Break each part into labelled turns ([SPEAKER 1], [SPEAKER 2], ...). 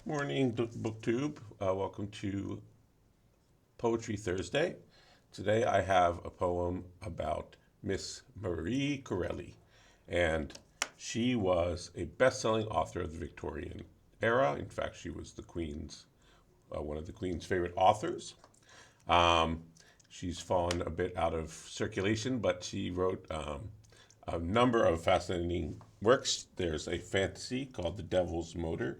[SPEAKER 1] Morning, BookTube. Welcome to Poetry Thursday. Today I have a poem about Miss Marie Corelli, and she was a best-selling author of the Victorian era. In fact, she was the Queen's one of the Queen's favorite authors. Um, she's fallen a bit out of circulation, but she wrote a number of fascinating works. There's a fantasy called The Devil's Motor.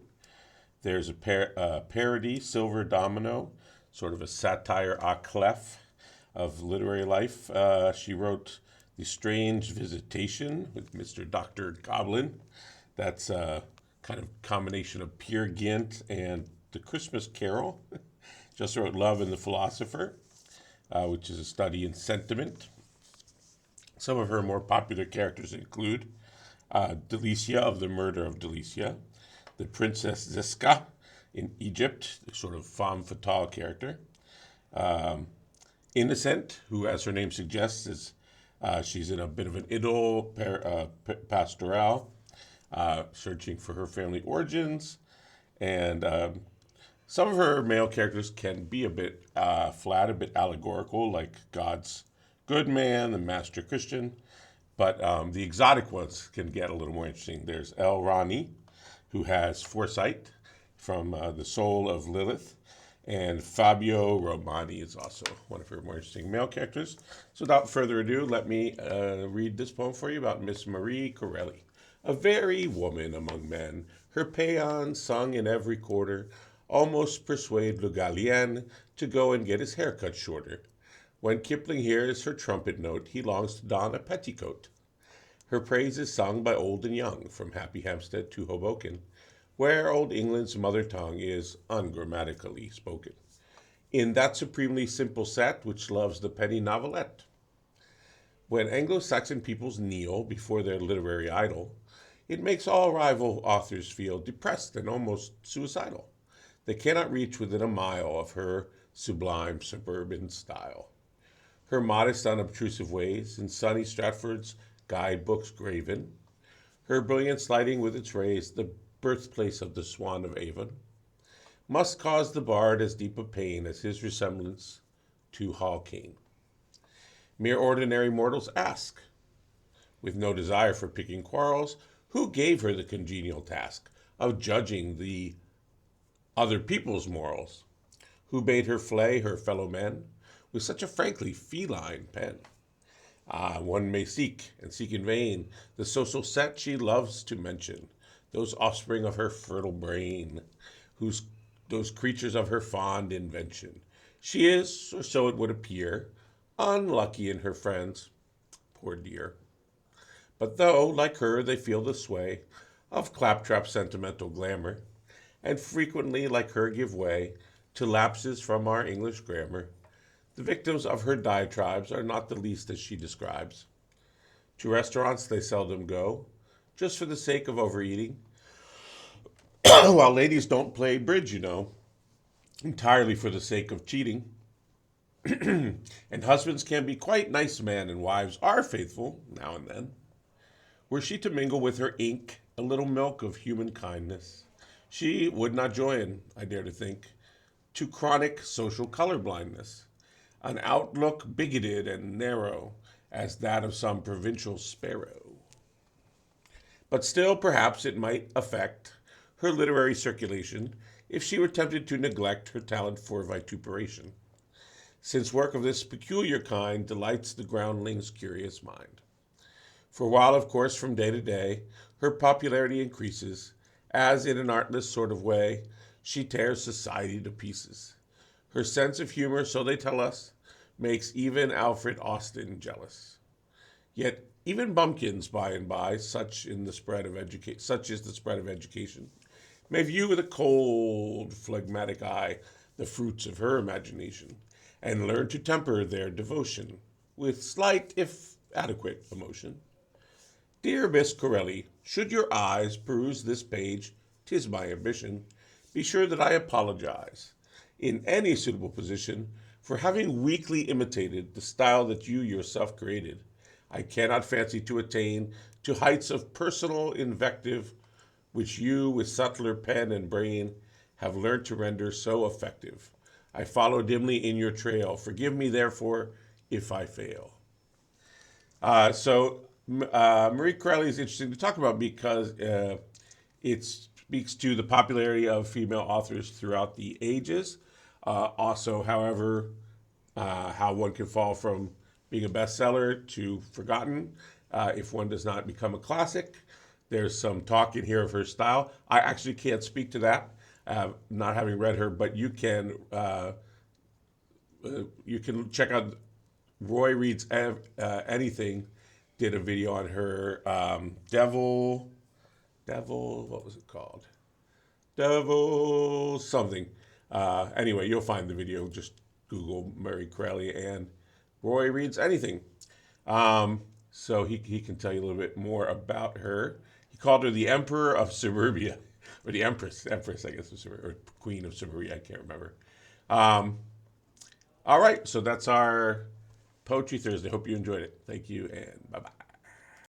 [SPEAKER 1] There's a parody, Silver Domino, sort of a satire à clef of literary life. She wrote The Strange Visitation with Mr. Dr. Goblin. That's a kind of combination of Peer Gynt and The Christmas Carol. Just wrote Love and the Philosopher, which is a study in sentiment. Some of her more popular characters include Delicia of the Murder of Delicia, the Princess Ziska in Egypt, a sort of femme fatale character. Innocent, who, as her name suggests, is she's in a bit of an idyll pastoral, searching for her family origins. And some of her male characters can be a bit flat, a bit allegorical, like God's good man, the master Christian. But the exotic ones can get a little more interesting. There's El Rani, who has foresight from the soul of Lilith. And Fabio Romani is also one of her more interesting male characters. So without further ado, let me read this poem for you about Miss Marie Corelli. A very woman among men, her paeans sung in every quarter, almost persuade Le Galien to go and get his hair cut shorter. When Kipling hears her trumpet note, he longs to don a petticoat. Her praise is sung by old and young, from Happy Hampstead to Hoboken, where old England's mother tongue is ungrammatically spoken, in that supremely simple set which loves the penny novelette. When Anglo-Saxon peoples kneel before their literary idol, it makes all rival authors feel depressed and almost suicidal. They cannot reach within a mile of her sublime suburban style. Her modest, unobtrusive ways, in sunny Stratford's guidebooks graven, her brilliance lighting with its rays the birthplace of the Swan of Avon, must cause the bard as deep a pain as his resemblance to Hall Caine. Mere ordinary mortals ask, with no desire for picking quarrels, who gave her the congenial task of judging the other people's morals, who bade her flay her fellow men with such a frankly feline pen. One may seek, and seek in vain, the social set she loves to mention, those offspring of her fertile brain, those creatures of her fond invention. She is, or so it would appear, unlucky in her friends, poor dear. But though, like her, they feel the sway of claptrap sentimental glamour, and frequently, like her, give way to lapses from our English grammar, the victims of her diatribes are not the least as she describes. To restaurants they seldom go, just for the sake of overeating, while ladies don't play bridge, entirely for the sake of cheating. And husbands can be quite nice men, and wives are faithful now and then. Were she to mingle with her ink a little milk of human kindness, she would not join, I dare to think, to chronic social colorblindness, an outlook bigoted and narrow as that of some provincial sparrow. But still, perhaps it might affect her literary circulation if she were tempted to neglect her talent for vituperation, since work of this peculiar kind delights the groundling's curious mind. For while, of course, from day to day, her popularity increases, as in an artless sort of way, she tears society to pieces. Her sense of humor, so they tell us, makes even Alfred Austin jealous. Yet even bumpkins, by and by, such is the spread of education, may view with a cold, phlegmatic eye the fruits of her imagination, and learn to temper their devotion with slight, if adequate, emotion. Dear Miss Corelli, should your eyes peruse this page, 'tis my ambition, be sure that I apologize, in any suitable position, for having weakly imitated the style that you yourself created. I cannot fancy to attain to heights of personal invective which you, with subtler pen and brain, have learned to render so effective. I follow dimly in your trail. Forgive me, therefore, if I fail. Marie Corelli is interesting to talk about because it speaks to the popularity of female authors throughout the ages. Also, however, how one can fall from being a bestseller to forgotten if one does not become a classic. There's some talk in here of her style. I actually can't speak to that, not having read her, but you can check out Roy Reads Anything. Did a video on her Devil. What was it called? Devil something. Anyway, you'll find the video. Just Google Marie Corelli and Roy Reads Anything. So he can tell you a little bit more about her. He called her the Emperor of Suburbia, or the Empress, I guess, of Suburbia, or Queen of Suburbia. I can't remember. All right, so that's our Poetry Thursday. Hope you enjoyed it. Thank you, and bye-bye.